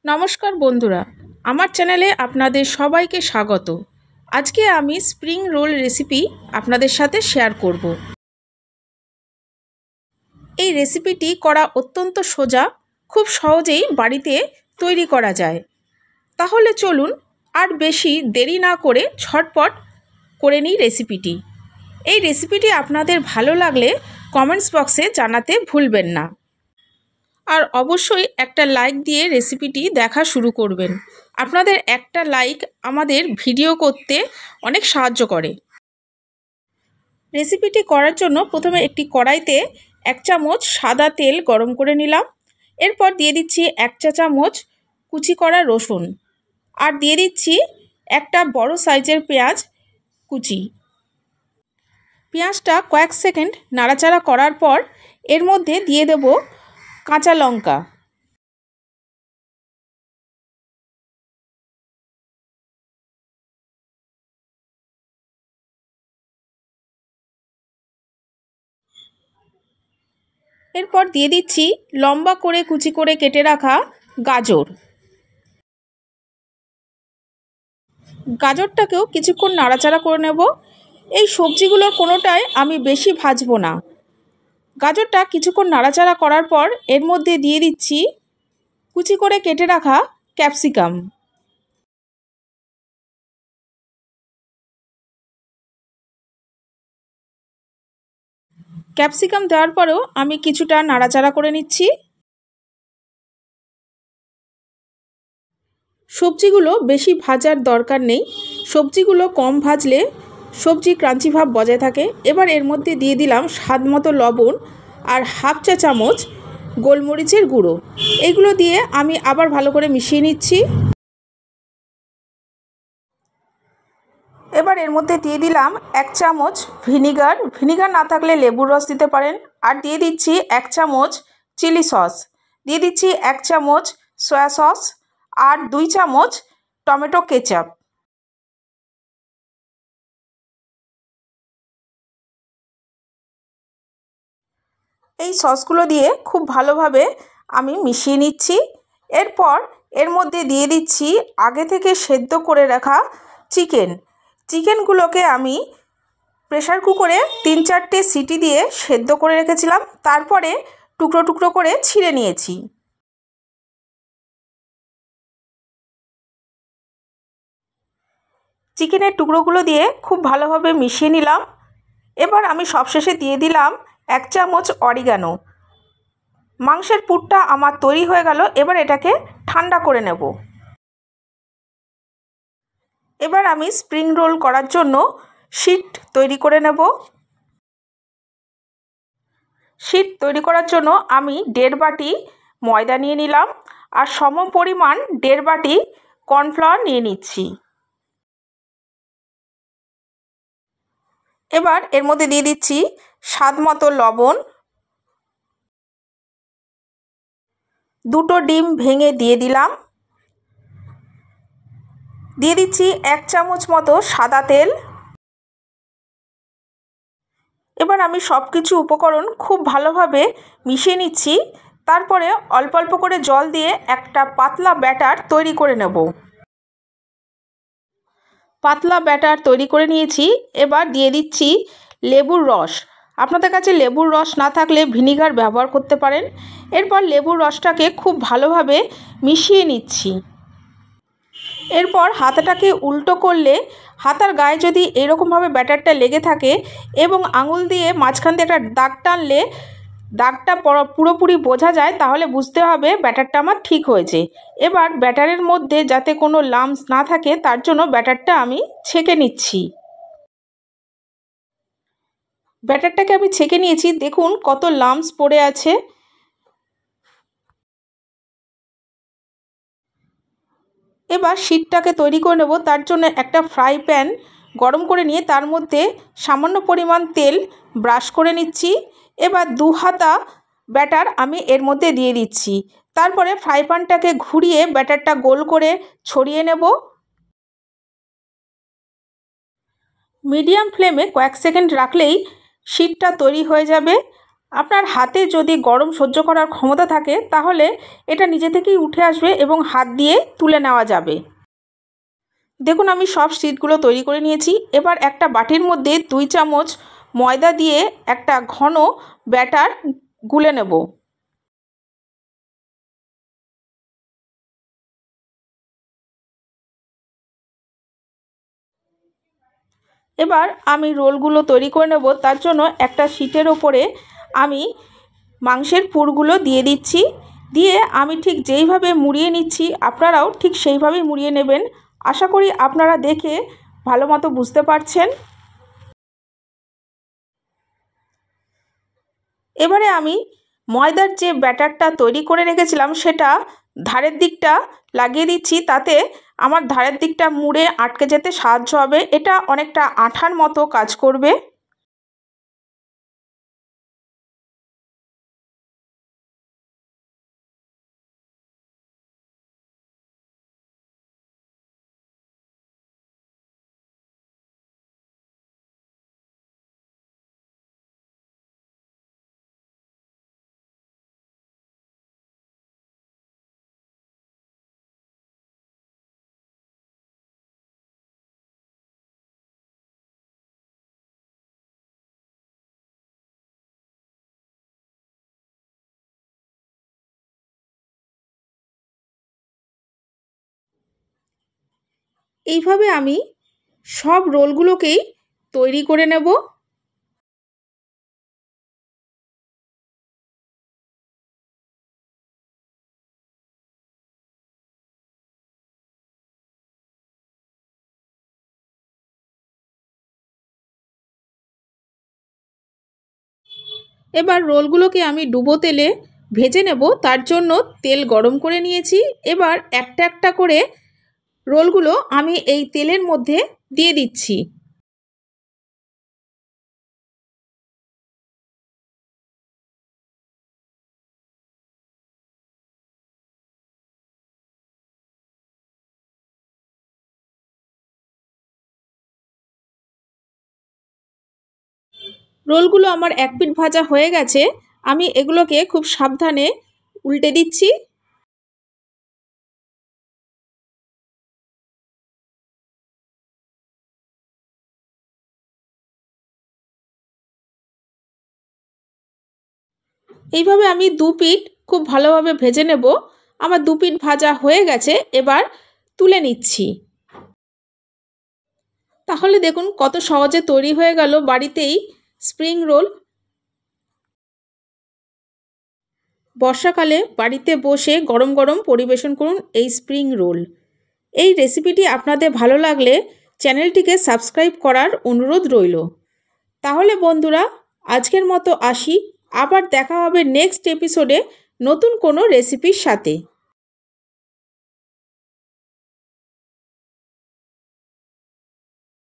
নমস্কার বন্ধুরা, আমার চ্যানেলে আপনাদের সবাইকে স্বাগত। আজকে আমি স্প্রিং রোল রেসিপি আপনাদের সাথে শেয়ার করব। এই রেসিপিটি করা অত্যন্ত সোজা, খুব সহজেই বাড়িতে তৈরি করা যায়। তাহলে চলুন আর বেশি দেরি না করে ঝটপট করে নিই রেসিপিটি। এই রেসিপিটি আপনাদের ভালো লাগলে কমেন্টস বক্সে জানাতে ভুলবেন না। আর অবশ্যই একটা লাইক দিয়ে রেসিপিটি দেখা শুরু করবেন। আপনাদের একটা লাইক আমাদের ভিডিও করতে অনেক সাহায্য করে। রেসিপিটি করার জন্য প্রথমে একটি কড়াইতে 1 চামচ সাদা তেল গরম করে নিলাম। এরপর দিয়ে দিচ্ছি 1 চা চামচ কুচি করা রসুন, আর দিয়ে দিচ্ছি একটা বড় সাইজের পেঁয়াজ কুচি। পেঁয়াজটা কয়েক সেকেন্ড নাড়াচাড়া করার পর এর মধ্যে দিয়ে দেব কাঁচা লঙ্কা। এরপর দিয়ে দিচ্ছি লম্বা করে কুচি করে কেটে রাখা গাজর। গাজরটাকেও কিছুক্ষণ নাড়াচাড়া করে নেব। এই সবজিগুলোর কোনোটাই আমি বেশি ভাজবো না। গাজরটা কিছুক্ষণ নাড়াচাড়া করার পর এর মধ্যে দিয়ে দিচ্ছি কুচি করে কেটে রাখা ক্যাপসিকাম। ক্যাপসিকাম দেওয়ার পরেও আমি কিছুটা নাড়াচাড়া করে নিচ্ছি। সবজিগুলো বেশি ভাজার দরকার নেই, সবজিগুলো কম ভাজলে সবজি ক্রাঞ্চি ভাব বজায় থাকে। এবার এর মধ্যে দিয়ে দিলাম স্বাদ মতো লবণ আর হাফ চা চামচ গোলমরিচের গুঁড়ো। এইগুলো দিয়ে আমি আবার ভালো করে মিশিয়ে নিচ্ছি। এবার এর মধ্যে দিয়ে দিলাম 1 চামচ ভিনিগার, না থাকলে লেবুর রস দিতে পারেন। আর দিয়ে দিচ্ছি 1 চামচ চিলি সস, দিয়ে দিচ্ছি 1 চামচ সয়া সস আর 2 চামচ টমেটো কেচাপ। এই সসগুলো দিয়ে খুব ভালোভাবে আমি মিশিয়ে নিচ্ছি। এরপর এর মধ্যে দিয়ে দিচ্ছি আগে থেকে সেদ্ধ করে রাখা চিকেনগুলোকে আমি প্রেসার কুকারে 3-4টে সিটি দিয়ে সেদ্ধ করে রেখেছিলাম, তারপরে টুকরো টুকরো করে ছিঁড়ে নিয়েছি। চিকেনের টুকরোগুলো দিয়ে খুব ভালোভাবে মিশিয়ে নিলাম। এবার আমি সবশেষে দিয়ে দিলাম 1 চামচ অরিগানো। মাংসের পুরটা আমার তৈরি হয়ে গেল। এবার এটাকে ঠান্ডা করে নেব। এবার আমি স্প্রিং রোল করার জন্য শিট তৈরি করে নেব। শিট তৈরি করার জন্য আমি 1.5 বাটি ময়দা নিয়ে নিলাম আর সম পরিমাণ 1.5 বাটি কর্নফ্লাওয়ার নিয়ে নিচ্ছি। এবার এর মধ্যে দিয়ে দিচ্ছি স্বাদ মতো লবণ, 2টো ডিম ভেঙে দিয়ে দিলাম, দিয়ে দিচ্ছি 1 চামচ মতো সাদা তেল। এবার আমি সব কিছু উপকরণ খুব ভালোভাবে মিশিয়ে নিচ্ছি। তারপরে অল্প অল্প করে জল দিয়ে একটা পাতলা ব্যাটার তৈরি করে নেব। পাতলা ব্যাটার তৈরি করে নিয়েছি। এবার দিয়ে দিচ্ছি লেবুর রস। আপনাদের কাছে লেবুর রস না থাকলে ভিনিগার ব্যবহার করতে পারেন। এরপর লেবুর রসটাকে খুব ভালোভাবে মিশিয়ে নিচ্ছি। এরপর হাতাটাকে উল্টো করলে হাতার গায়ে যদি এরকমভাবে ব্যাটারটা লেগে থাকে এবং আঙুল দিয়ে মাঝখান দিয়ে একটা দাগ টানলে দাগটা পুরোপুরি বোঝা যায়, তাহলে বুঝতে হবে ব্যাটারটা আমার ঠিক হয়েছে। এবার ব্যাটারের মধ্যে যাতে কোনো লাম্পস না থাকে তার জন্য ব্যাটারটা আমি ছেঁকে নিচ্ছি। ব্যাটারটাকে আমি ছেঁকে নিয়েছি, দেখুন কত লাম্পস পড়ে আছে। এবার শিটটাকে তৈরি করে নেব। তার জন্য একটা ফ্রাই প্যান গরম করে নিয়ে তার মধ্যে সামান্য পরিমাণ তেল ব্রাশ করে নিচ্ছি। এবার 2 হাতা ব্যাটার আমি এর মধ্যে দিয়ে দিচ্ছি। তারপরে ফ্রাই প্যানটাকে ঘুরিয়ে ব্যাটারটা গোল করে ছড়িয়ে নেব। মিডিয়াম ফ্লেমে কয়েক সেকেন্ড রাখলেই শিটটা তৈরি হয়ে যাবে। আপনার হাতে যদি গরম সহ্য করার ক্ষমতা থাকে তাহলে এটা নিজে থেকেই উঠে আসবে এবং হাত দিয়ে তুলে নেওয়া যাবে। দেখুন আমি সব শিটগুলো তৈরি করে নিয়েছি। এবার একটা বাটির মধ্যে 2 চামচ ময়দা দিয়ে একটা ঘন ব্যাটার গুলে নেব। এবার আমি রোলগুলো তৈরি করে নেব। তার জন্য একটা শিটের ওপরে আমি মাংসের পুরগুলো দিয়ে দিচ্ছি। দিয়ে আমি ঠিক যেইভাবে মুড়িয়ে নিচ্ছি আপনারাও ঠিক সেইভাবেই মুড়িয়ে নেবেন। আশা করি আপনারা দেখে ভালো মতো বুঝতে পারছেন। এবারে আমি ময়দার যে ব্যাটারটা তৈরি করে রেখেছিলাম সেটা ধারের দিকটা লাগিয়ে দিচ্ছি, তাতে আমার ধারের দিকটা মুড়ে আটকে যেতে সাহায্য হবে। এটা অনেকটা আঠার মতো কাজ করবে। এইভাবে আমি সব রোলগুলোকেই তৈরি করে নেব। এবার রোলগুলোকে আমি ডুবো তেলে ভেজে নেব। তার জন্য তেল গরম করে নিয়েছি। এবার একটা একটা করে রোলগুলো আমি এই তেলের মধ্যে দিয়ে দিচ্ছি। রোলগুলো আমার এক পিঠ ভাজা হয়ে গেছে। আমি এগুলোকে খুব সাবধানে উল্টে দিচ্ছি। এইভাবে আমি দু পিঠ খুব ভালোভাবে ভেজে নেব। আমার দু পিঠ ভাজা হয়ে গেছে, এবার তুলে নিচ্ছি। তাহলে দেখুন কত সহজে তৈরি হয়ে গেল বাড়িতেই স্প্রিং রোল। বর্ষাকালে বাড়িতে বসে গরম গরম পরিবেশন করুন এই স্প্রিং রোল। এই রেসিপিটি আপনাদের ভালো লাগলে চ্যানেলটিকে সাবস্ক্রাইব করার অনুরোধ রইল। তাহলে বন্ধুরা আজকের মতো আসি। আবার দেখা হবে নেক্সট এপিসোডে নতুন কোনো রেসিপির সাথে।